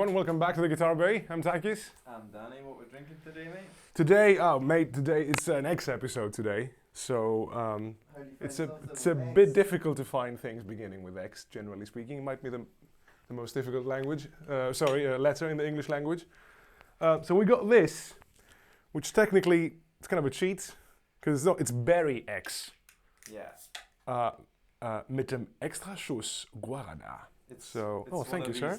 everyone, welcome back to the Guitar Bay. I'm Takis. I'm Danny. What we're drinking today, mate? Today it's an X episode today, so it's a bit difficult to find things beginning with X. Generally speaking, it might be the most difficult language. Letter in the English language. So we got this, which technically it's kind of a cheat because it's Berry X. Yeah. Mit dem Extraschuss Guarana. It's thank you, sir.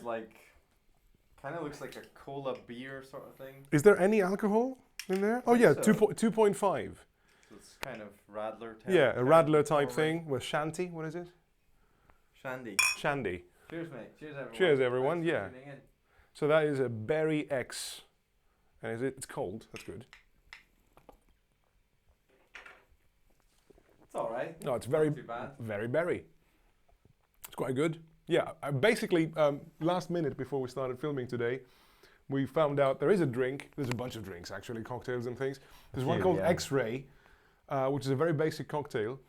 Kind of looks like a cola beer sort of thing. Is there any alcohol in there? Oh yeah, so. 2.5. So it's kind of Radler type. Yeah, a Radler type thing with shanty. What is it? Shandy. Shandy. Cheers, mate. Cheers, everyone. Cheers, everyone. Thanks for Yeah. tuning in. So that is a Berry X, and it's cold. That's good. It's all right. No, it's very, Not too bad. very berry. It's quite good. Yeah, basically, last minute before we started filming today, we found out there is a drink. There's a bunch of drinks, actually, cocktails and things. There's one called X-Ray, which is a very basic cocktail,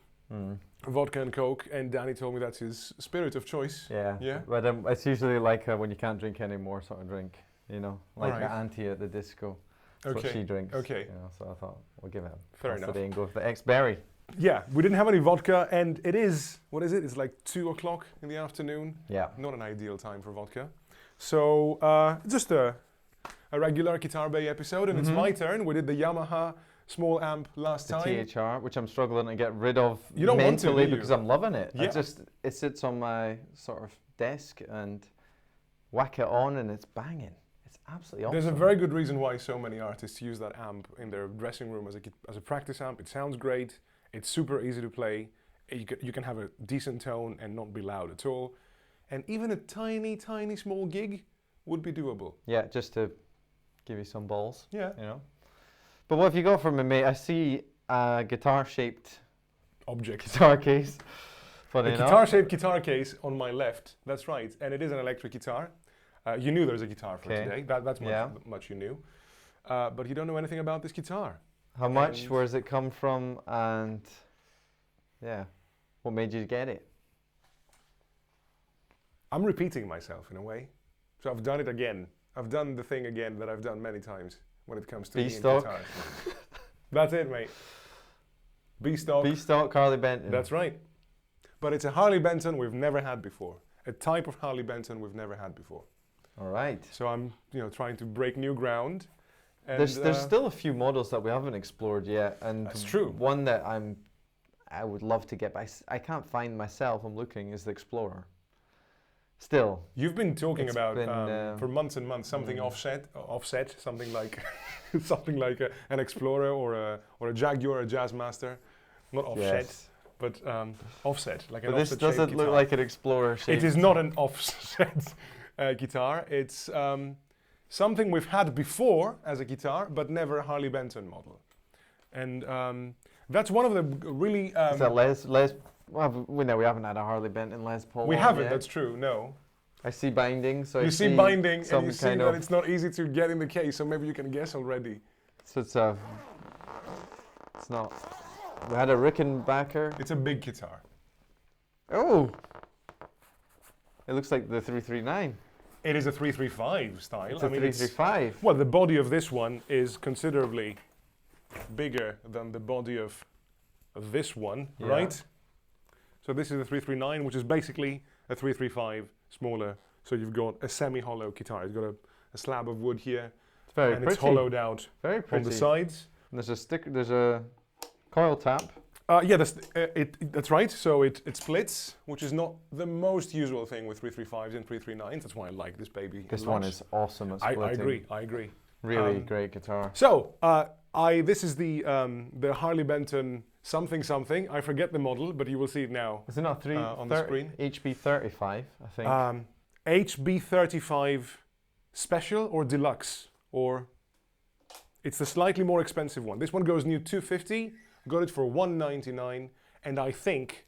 vodka and Coke, and Danny told me that's his spirit of choice. Yeah, yeah. But it's usually like when you can't drink anymore sort of drink, you know, like right. the auntie at the disco. That's what she drinks. Okay. You know, so I thought we'll give it a Fair pass enough. today and go with the X-Berry. Yeah, we didn't have any vodka, and it is, what is it? It's like 2 o'clock in the afternoon. Yeah. Not an ideal time for vodka. So, just a regular Guitar Bay episode, and it's my turn. We did the Yamaha small amp last time. The THR, which I'm struggling to get rid of You don't want to, mentally do you? because I'm loving it. Yeah. It sits on my sort of desk and whack it on and it's banging. It's absolutely awesome. There's a very good reason why so many artists use that amp in their dressing room as a practice amp. It sounds great. It's super easy to play. You can have a decent tone and not be loud at all. And even a tiny, tiny small gig would be doable. Yeah, just to give you some balls. Yeah. You know. But what if you go from a mate? I see a guitar-shaped Object. guitar case. Funny enough. Guitar-shaped guitar case on my left. That's right. And it is an electric guitar. You knew there's a guitar for today. That's much you knew. But you don't know anything about this guitar. How much? Where does it come from? And yeah, what made you get it? I'm repeating myself in a way. So I've done it again. I've done the thing again that I've done many times when it comes to B-stock. That's it, mate. B-stock. B-stock Harley Benton. That's right. But it's a Harley Benton we've never had before. A type of Harley Benton we've never had before. All right. So I'm, trying to break new ground. And there's still a few models that we haven't explored yet, and that's true. One that I would love to get, but I can't find myself. I'm looking is the Explorer. Still, you've been talking about been, for months and months something offset, something like something like an Explorer or a Jaguar, a Jazzmaster, not offset, but offset, like an offset. This doesn't look like an Explorer shape. It is not an offset guitar. It's something we've had before as a guitar, but never a Harley Benton model. And that's one of the really... is that Les? Well, we haven't had a Harley Benton Les Paul. We haven't, yet. that's true, no. I see binding, so you see binding, and you see that it's not easy to get in the case, so maybe you can guess already. So it's not... We had a Rickenbacker. It's a big guitar. Oh! It looks like the 339. It is a 335 style. It's a 335. Well, the body of this one is considerably bigger than the body of this one, right? So this is a 339, which is basically a 335 smaller. So you've got a semi-hollow guitar. It's got a slab of wood here, it's very and pretty. it's hollowed out very on the sides. And there's a sticker. There's a coil tap. Yeah, that's right. So it splits, which is not the most usual thing with 335s and 339s. That's why I like this baby. This one is awesome at splitting. I agree. Really great guitar. So this is the Harley Benton something. I forget the model, but you will see it now. Is it not on the screen? HB35, I think. HB35 Special or Deluxe, or it's the slightly more expensive one. This one goes new $250. Got it for $199, and I think,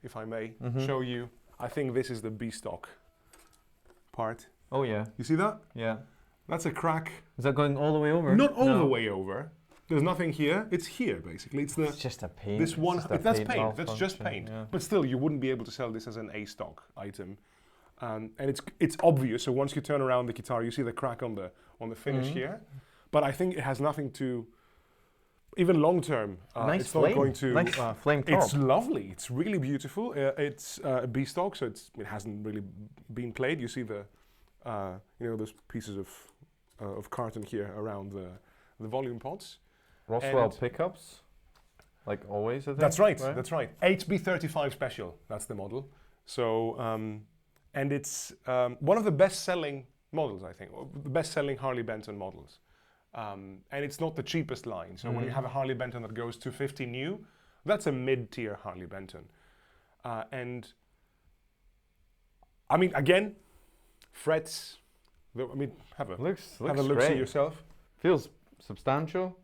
if I may show you, I think this is the B-stock part. Oh yeah. You see that? Yeah. That's a crack. Is that going all the way over? Not all the way over. There's nothing here. It's here, basically. It's just a paint. This one. That's paint. That's just malfunction, paint. yeah. But still, you wouldn't be able to sell this as an A-stock item. and it's obvious. So once you turn around the guitar, you see the crack on the finish here. But I think it has nothing to, even long term, Nice it's flame. not going to. Nice flame top. It's lovely. It's really beautiful. It's a B stock, so it hasn't really been played. You see the, those pieces of carton here around the volume pods. Roswell and pickups, like always, I think. That's right. That's right. HB35 Special. That's the model. So, and it's one of the best-selling models, I think, or the best-selling Harley Benton models. And it's not the cheapest line. So when you have a Harley Benton that goes to 50 new, that's a mid-tier Harley Benton. And I mean, again, frets. Have a Looks have a look see great. yourself. Feels substantial.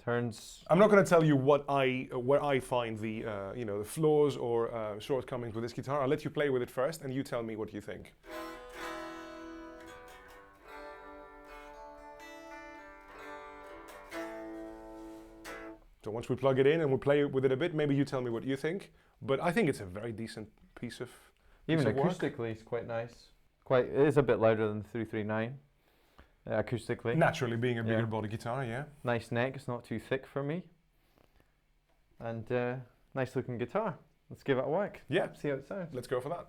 Turns. I'm not going to tell you where I find the the flaws or shortcomings with this guitar. I'll let you play with it first, and you tell me what you think. So once we plug it in and we'll play with it a bit, maybe you tell me what you think. But I think it's a very decent piece of Even piece of work. acoustically, it's quite nice. It is a bit louder than the 339. Acoustically. Naturally, being a bigger body guitar, yeah. Nice neck, it's not too thick for me. And nice looking guitar. Let's give it a whack. Yeah. See how it sounds. Let's go for that.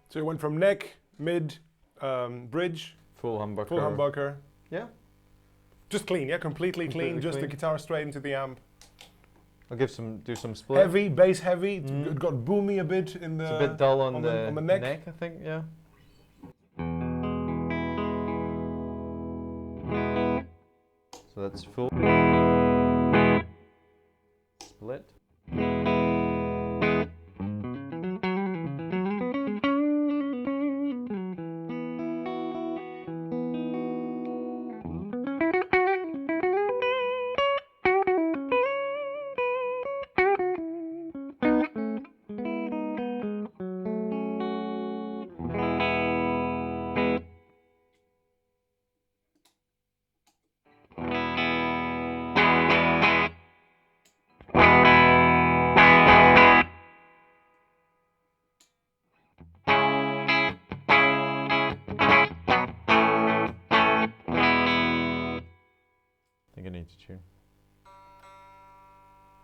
So you went from neck, mid, bridge, Full humbucker. full humbucker. Yeah. Just clean, yeah, completely clean. Completely Just the clean. guitar straight into the amp. I'll do some split. Heavy, bass heavy. Mm. It got boomy a bit in the. It's a bit dull on, on the neck. I think, yeah. So that's full. Split. I think I need to tune.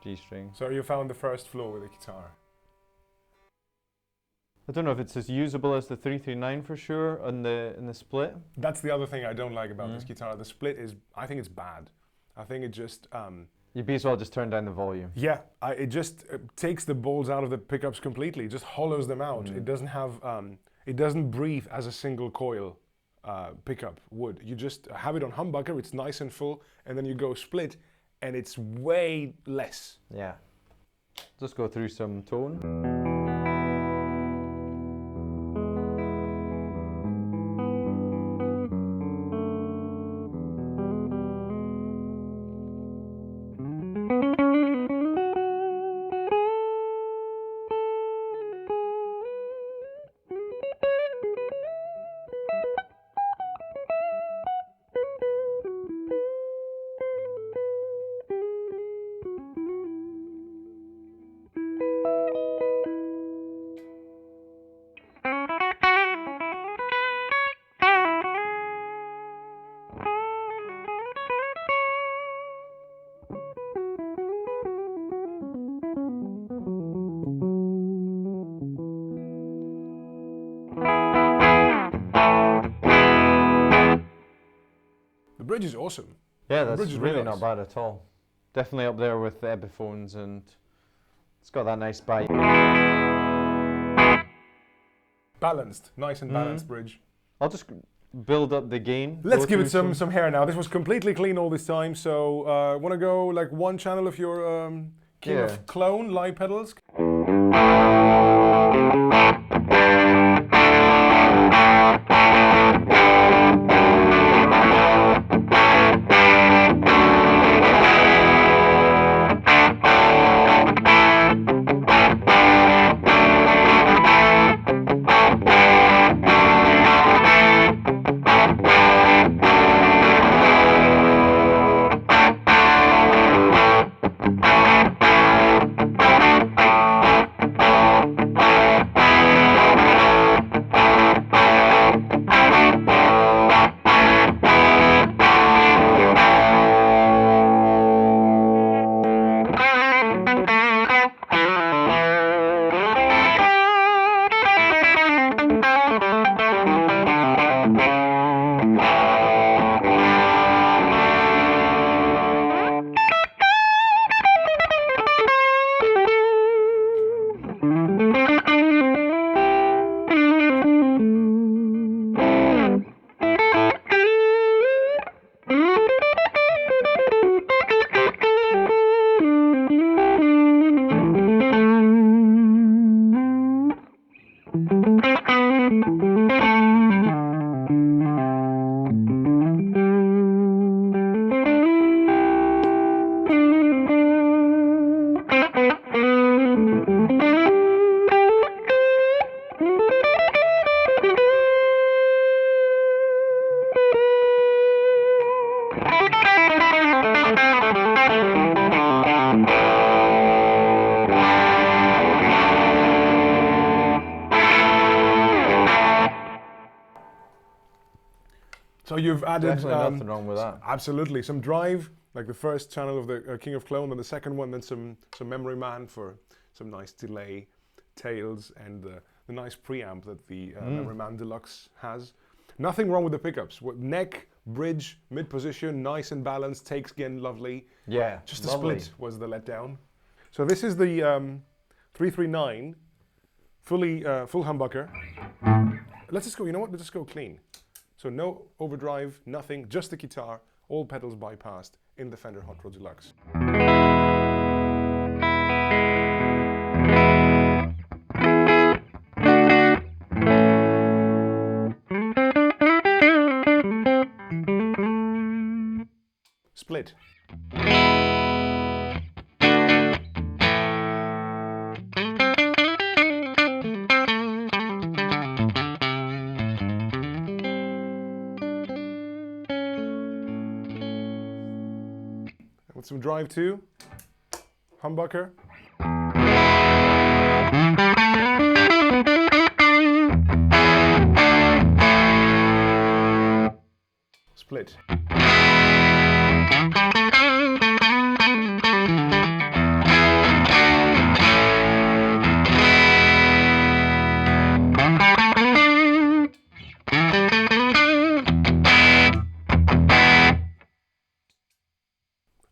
G string. So you found the first flaw with the guitar. I don't know if it's as usable as the 339 for sure in the split. That's the other thing I don't like about this Mm. guitar. The split is, I think it's bad. I think it just, You'd be as well just turn down the volume. yeah, it just takes the balls out of the pickups completely. It just hollows them out. Mm. It doesn't have, it doesn't breathe as a single coil pickup would. You just have it on humbucker, it's nice and full, and then you go split, and it's way less. Yeah. Just go through some tone. The bridge is awesome. Yeah, The that's bridge is really really not nice. bad at all. Definitely up there with the Epiphones, and it's got that nice bite. Balanced, nice and balanced bridge. I'll just build up the gain. Let's go give it through some hair now. This was completely clean all this time, so want to go like one channel of your King Yeah. of Clone live pedals? So you've added Definitely nothing wrong with that. absolutely some drive, like the first channel of the King of Clone, then the second one, then some memory man for some nice delay, tails, and the nice preamp that the memory man Deluxe has. Nothing wrong with the pickups. Neck, bridge, mid position, nice and balanced, takes again lovely. Yeah, Just the lovely. split was the letdown. So this is the 339, full humbucker. Let's just go, you know what, let's just go clean. So no overdrive, nothing, just the guitar, all pedals bypassed in the Fender Hot Rod Deluxe. Split. With some drive too, humbucker. Split.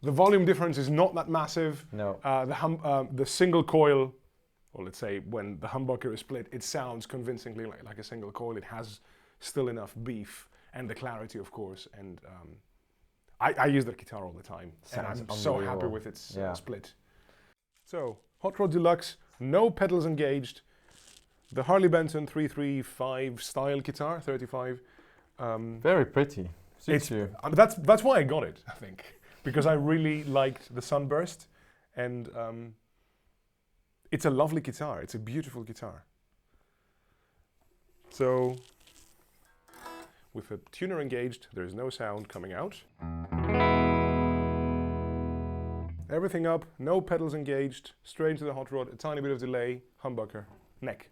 The volume difference is not that massive. No. The single coil, or let's say when the humbucker is split, it sounds convincingly like a single coil. It has still enough beef. and the clarity, of course. And I use that guitar all the time, and I'm so happy with its split. So, Hot Rod Deluxe, no pedals engaged. The Harley Benton 335 style guitar, 35. Very pretty. Suits you. That's why I got it, I think, because I really liked the sunburst, and it's a lovely guitar. It's a beautiful guitar. So, with the tuner engaged, there is no sound coming out. Everything up, no pedals engaged, straight into the hot rod, a tiny bit of delay, humbucker, neck.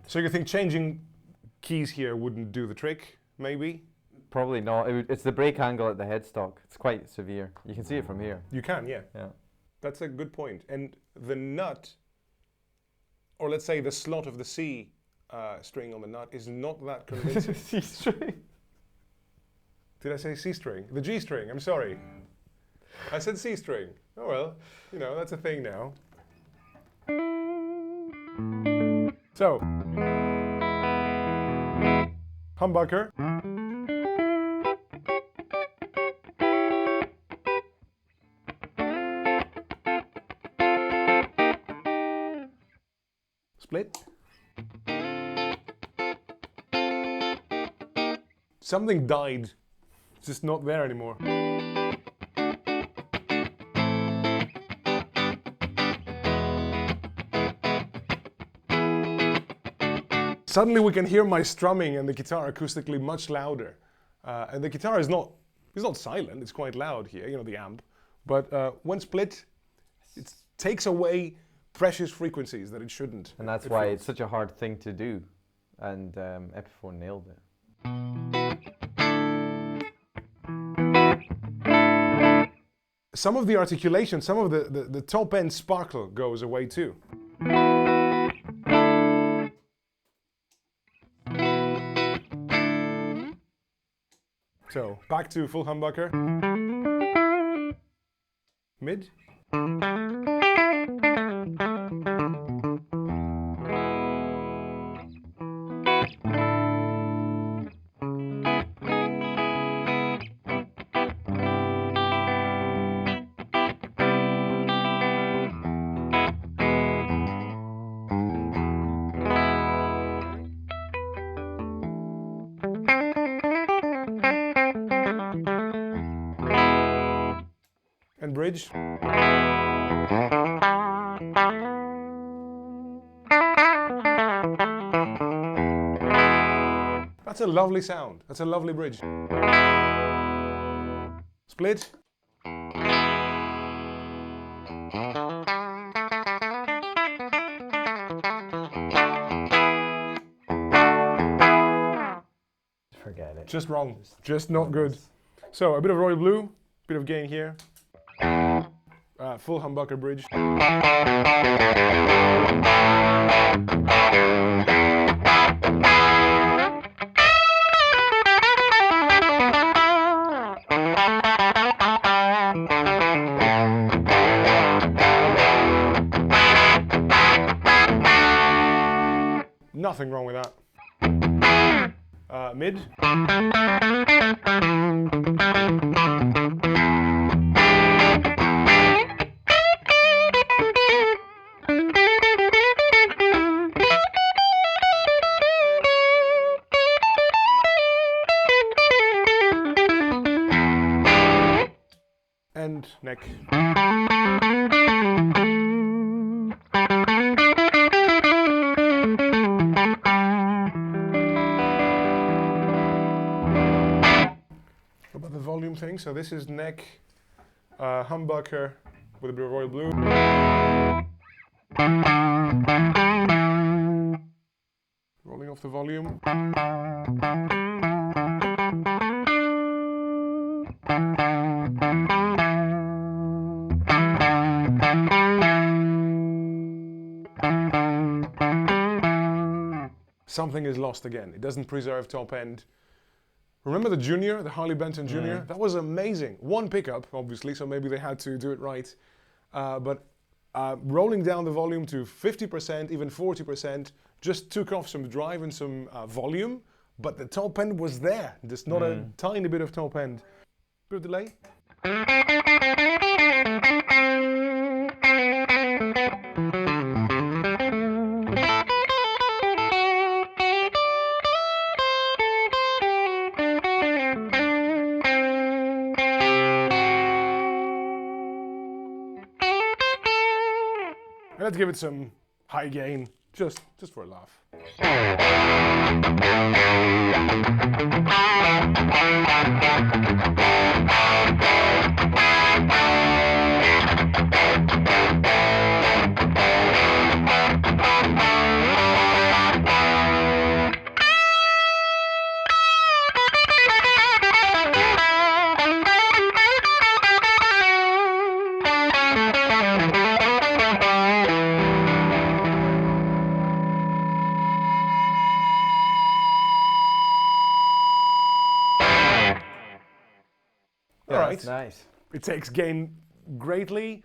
So you think changing keys here wouldn't do the trick, maybe? Probably not. It's the brake angle at the headstock. It's quite severe. You can see it from here. You can, yeah. Yeah. That's a good point. And the nut, or let's say the slot of the C string on the nut, is not that convincing. C string. Did I say C string? The G string, I'm sorry. I said C string. Oh well, you know, that's a thing now. So, humbucker. Split. Something died. It's just not there anymore. Suddenly we can hear my strumming and the guitar acoustically much louder. And the guitar is not silent, it's quite loud here, you know, the amp. But when split, it takes away precious frequencies that it shouldn't. And that's why it's such a hard thing to do. And Epiphone nailed it. Some of the articulation, some of the top end sparkle goes away too. So, back to full humbucker. Mid. And bridge. That's a lovely sound. That's a lovely bridge. Split. Forget it. Just wrong. Just not good. So, a bit of royal blue, bit of gain here. Full humbucker bridge. Nothing wrong with that. Mid. And neck. What about the volume thing? So this is neck, humbucker with a bit of royal blue. Rolling off the volume. something is lost again. It doesn't preserve top end. Remember the Junior, the Harley Benton Junior? That was amazing. One pickup, obviously, so maybe they had to do it right. But rolling down the volume to 50%, even 40%, just took off some drive and some volume, but the top end was there. Just not a tiny bit of top end. Bit of delay. Let's give it some high gain, just for a laugh. Right. Nice. It takes gain greatly.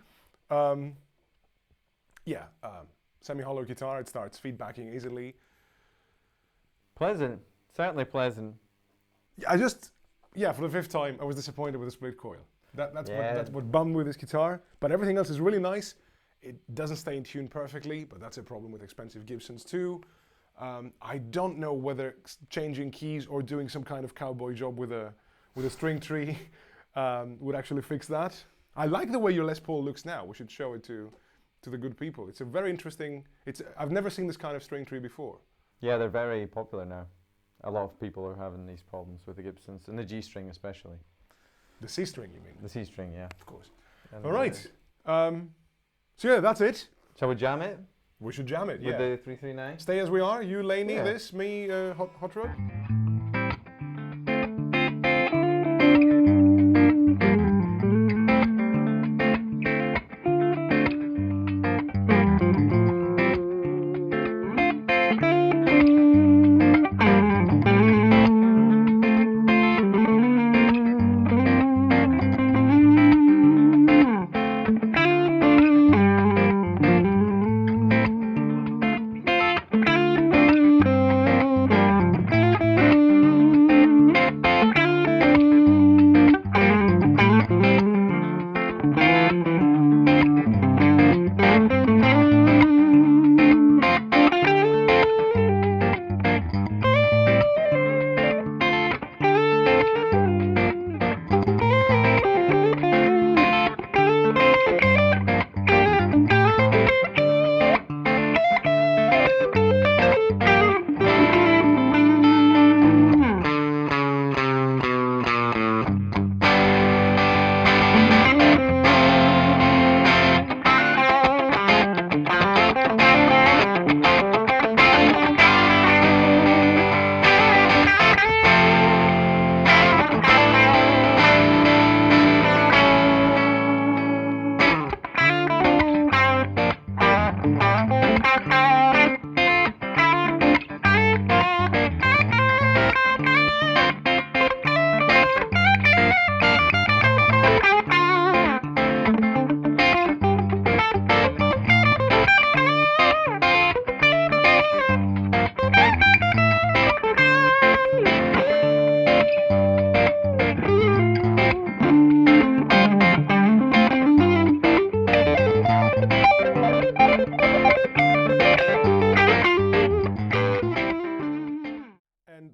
Semi-hollow guitar, it starts feedbacking easily. Pleasant, certainly pleasant. For the fifth time, I was disappointed with the split coil. That's what bummed with this guitar. But everything else is really nice. It doesn't stay in tune perfectly, but that's a problem with expensive Gibsons too. I don't know whether changing keys or doing some kind of cowboy job with a string tree would actually fix that. I like the way your Les Paul looks now. We should show it to the good people. It's a very interesting, I've never seen this kind of string tree before. Yeah, they're very popular now. A lot of people are having these problems with the Gibsons, and the G string especially. The C string, you mean? The C string, yeah. Of course. All right. So yeah, that's it. Shall we jam it? We should jam it, With the 339? Stay as we are. You, Laney, this, me, Hot Rod.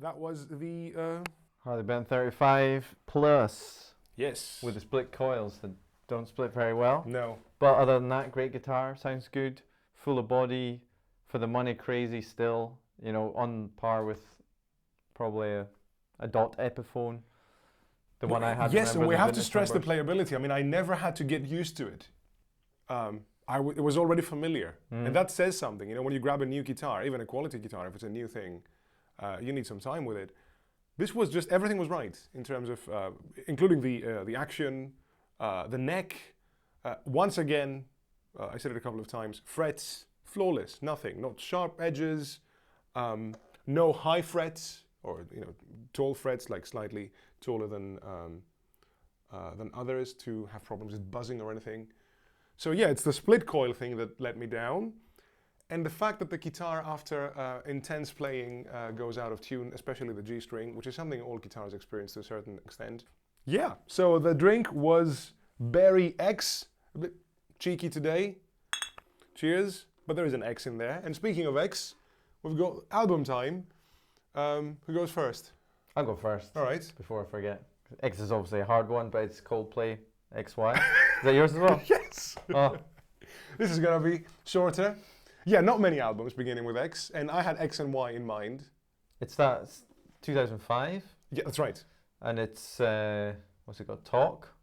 That was the Harley Benton 35 Plus. Yes. With the split coils that don't split very well. No. But other than that, great guitar, sounds good, full of body, for the money crazy still, you know, on par with probably a Dot Epiphone. The one I had. Yes, and we have to stress the playability. I mean, I never had to get used to it. It was already familiar, and that says something. You know, when you grab a new guitar, even a quality guitar, if it's a new thing, you need some time with it. This was just, everything was right in terms of, including the action, the neck. Once again, I said it a couple of times, frets, flawless, nothing, not sharp edges, no high frets, or tall frets, like slightly taller than others, to have problems with buzzing or anything. So yeah, it's the split coil thing that let me down. And the fact that the guitar, after intense playing, goes out of tune, especially the G string, which is something all guitars experience to a certain extent. Yeah, so the drink was Berry X. A bit cheeky today. Cheers. But there is an X in there. And speaking of X, we've got album time. Who goes first? I'll go first. All right. Before I forget. X is obviously a hard one, but it's Coldplay XY. Is that yours as well? Yes. Oh. This is going to be shorter. Yeah, not many albums beginning with X, and I had X and Y in mind. It's 2005. Yeah, that's right. And it's what's it called? Talk.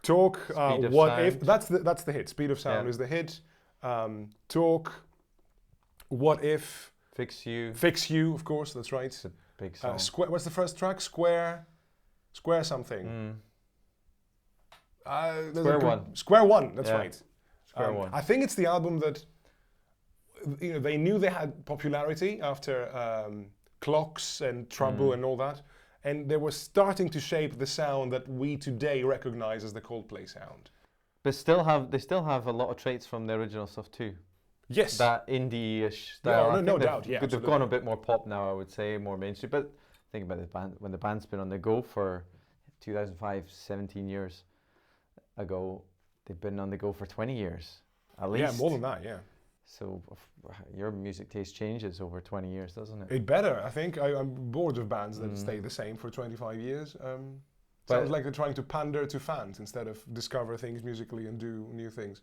Talk. Speed of What Sound. if? That's the hit. Speed of Sound is the hit. Talk. What if? Fix You. Fix You, of course. That's right. It's a big song. Square. What's the first track? Square something. Square One. Square One. That's right. Square One. I think it's the album that they knew they had popularity after Clocks and Trouble and all that, and they were starting to shape the sound that we today recognize as the Coldplay sound. But they still have a lot of traits from the original stuff too. Yes. That indie-ish style. No doubt. Yeah. But they've gone a bit more pop now, I would say, more mainstream. But think about the band, when the band's been on the go for 2005, 17 years ago, they've been on the go for 20 years at least. Yeah, more than that. Yeah. So your music taste changes over 20 years, doesn't it? It better, I think. I'm bored of bands that stay the same for 25 years. Sounds like they're trying to pander to fans instead of discover things musically and do new things.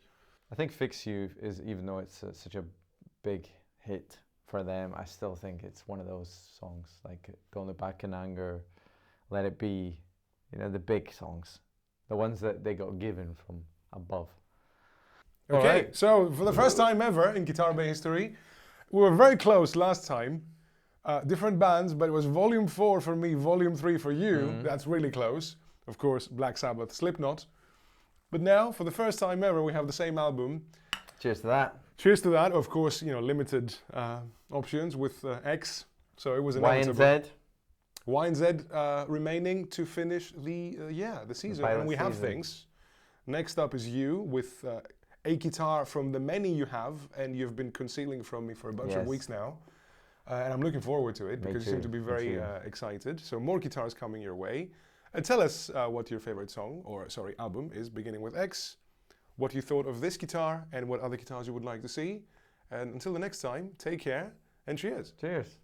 I think Fix You is, even though it's such a big hit for them, I still think it's one of those songs like Don't Look Back in Anger, Let It Be, the big songs, the ones that they got given from above. Okay, right. So for the first time ever in Guitar Bay history, we were very close last time. Different bands, but it was Volume 4 for me, Volume 3 for you. That's really close. Of course, Black Sabbath, Slipknot. But now, for the first time ever, we have the same album. Cheers to that. Cheers to that. Of course, limited options with X. So it was Y and Z. Y and Z remaining to finish the season. And we have things. Next up is you with a guitar from the many you have, and you've been concealing from me for a bunch of weeks now. And I'm looking forward to it because you seem to be very excited. So more guitars coming your way. And tell us what your favorite album is, beginning with X, what you thought of this guitar, and what other guitars you would like to see. And until the next time, take care and cheers. Cheers.